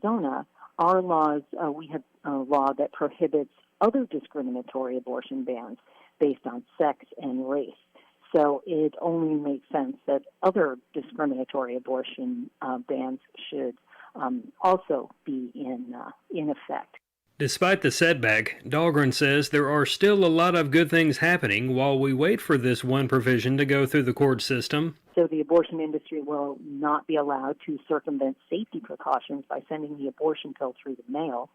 Arizona, our laws, we have a law that prohibits other discriminatory abortion bans based on sex and race. So it only makes sense that other discriminatory abortion bans should also be in effect. Despite the setback, Dahlgren says there are still a lot of good things happening while we wait for this one provision to go through the court system. So the abortion industry will not be allowed to circumvent safety precautions by sending the abortion pill through the mail.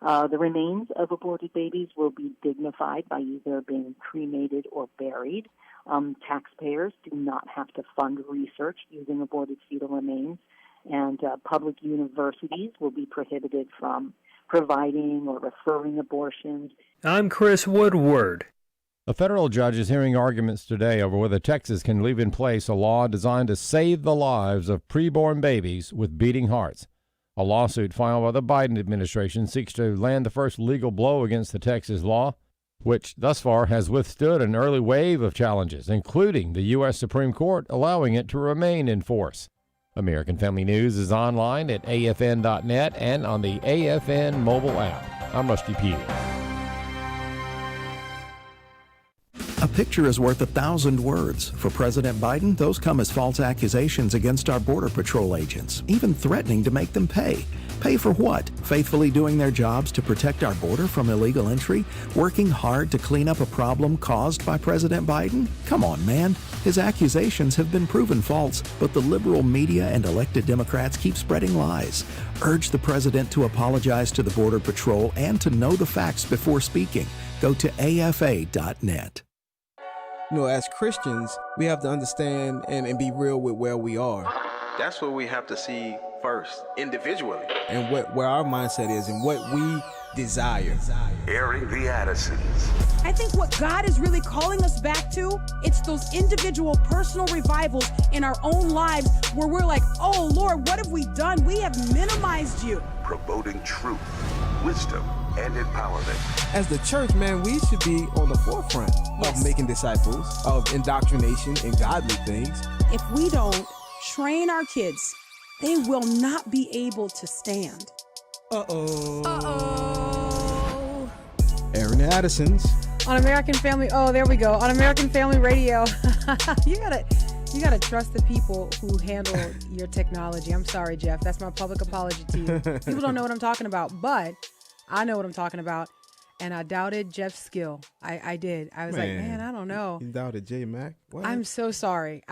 The remains of aborted babies will be dignified by either being cremated or buried. Taxpayers do not have to fund research using aborted fetal remains, and public universities will be prohibited from providing or referring abortions. I'm Chris Woodward. A federal judge is hearing arguments today over whether Texas can leave in place a law designed to save the lives of preborn babies with beating hearts. A lawsuit filed by the Biden administration seeks to land the first legal blow against the Texas law, which thus far has withstood an early wave of challenges, including the U.S. Supreme Court allowing it to remain in force. American Family News is online at afn.net and on the AFN mobile app. I'm Rusty Pugh. A picture is worth 1,000 words. For President Biden, those come as false accusations against our Border Patrol agents, even threatening to make them pay. Pay for what? Faithfully doing their jobs to protect our border from illegal entry? Working hard to clean up a problem caused by President Biden? Come on, man. His accusations have been proven false, but the liberal media and elected Democrats keep spreading lies. Urge the president to apologize to the Border Patrol and to know the facts before speaking. Go to afa.net. You know, as Christians, we have to understand and be real with where we are. That's what we have to see first, individually. And where our mindset is and what we desire. Airing the Addisons. I think what God is really calling us back to, it's those individual personal revivals in our own lives where we're like, oh Lord, what have we done? We have minimized you. Promoting truth, wisdom, and empowerment. As the church, man, we should be on the forefront of making disciples, of indoctrination and godly things. If we don't train our kids, they will not be able to stand. Airing the Addisons. On American Family, there we go. On American Family Radio. You gotta trust the people who handle your technology. I'm sorry, Jeff. That's my public apology to you. People don't know what I'm talking about, but I know what I'm talking about. And I doubted Jeff's skill. I did. I was like, man, I don't know. You doubted J Mac? What? I'm so sorry.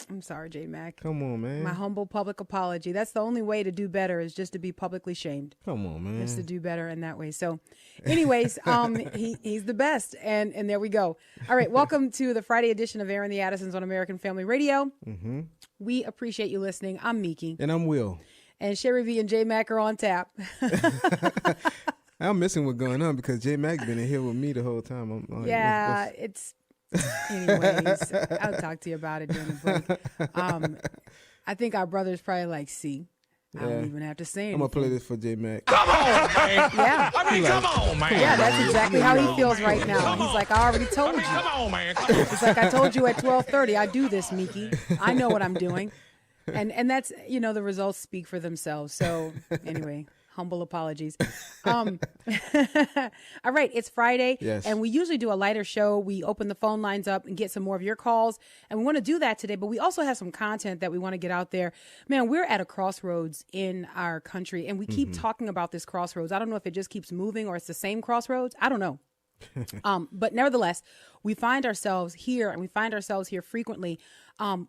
I'm sorry, J Mac. Come on, man. My humble public apology. That's the only way to do better, is just to be publicly shamed. Come on, man. Just to do better in that way. So anyways, he's the best. And there we go. All right. Welcome to the Friday edition of Airing the Addisons on American Family Radio. Mm-hmm. We appreciate you listening. I'm Miki. And I'm Will. And Sherry V and J Mac are on tap. I'm missing what's going on because J Mac been in here with me the whole time. I'm like, yeah, anyways, I'll talk to you about it during the break. I think our brother's probably like, see, I don't even have to say anything. I'm going to play this for J Mac. Come on, man. Yeah. I mean, come on, man. Yeah, that's exactly how he feels right now. He's like, I already told you. Come on, man. Come on. It's like, I told you at 12:30, I do this, Miki. I know what I'm doing. And that's, the results speak for themselves. So anyway, humble apologies. All right, it's Friday, yes. And we usually do a lighter show. We open the phone lines up and get some more of your calls, and we want to do that today, but we also have some content that we want to get out there. Man, we're at a crossroads in our country, and we keep talking about this crossroads. I don't know if it just keeps moving or it's the same crossroads. I don't know. But nevertheless, we find ourselves here, and we find ourselves here frequently.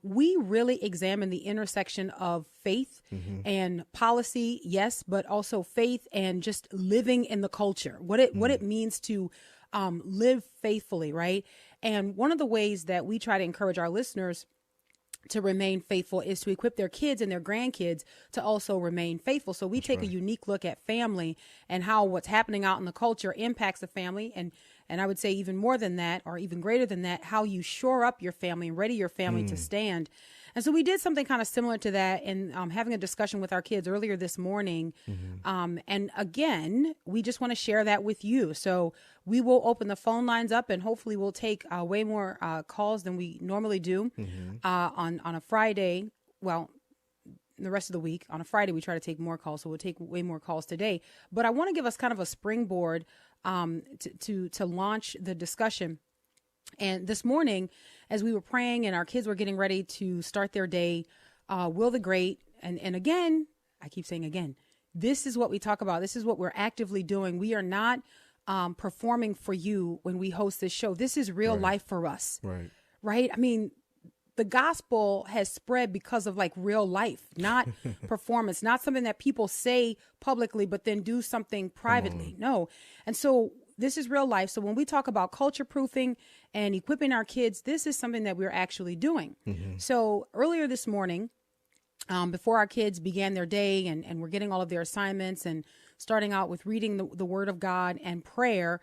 We really examine the intersection of faith and policy, yes, but also faith and just living in the culture, what it means to live faithfully, right? And one of the ways that we try to encourage our listeners to remain faithful is to equip their kids and their grandkids to also remain faithful. So we take a unique look at family and how what's happening out in the culture impacts the family. And I would say even more than that, or even greater than that, how you shore up your family and ready your family to stand. And so we did something kind of similar to that in having a discussion with our kids earlier this morning. And again, we just want to share that with you. So we will open the phone lines up, and hopefully we'll take way more calls than we normally do on a Friday. Well, the rest of the week. On a Friday, we try to take more calls, so we'll take way more calls today. But I want to give us kind of a springboard to launch the discussion. And this morning, as we were praying and our kids were getting ready to start their day, Will the Great, and again, I keep saying again, this is what we talk about. This is what we're actively doing. We are not performing for you when we host this show. This is real life for us. Right? I mean, the gospel has spread because of like real life, not performance, not something that people say publicly, but then do something privately. No. And so this is real life. So when we talk about culture proofing and equipping our kids, this is something that we're actually doing. So earlier this morning, before our kids began their day and were getting all of their assignments and starting out with reading the Word of God and prayer,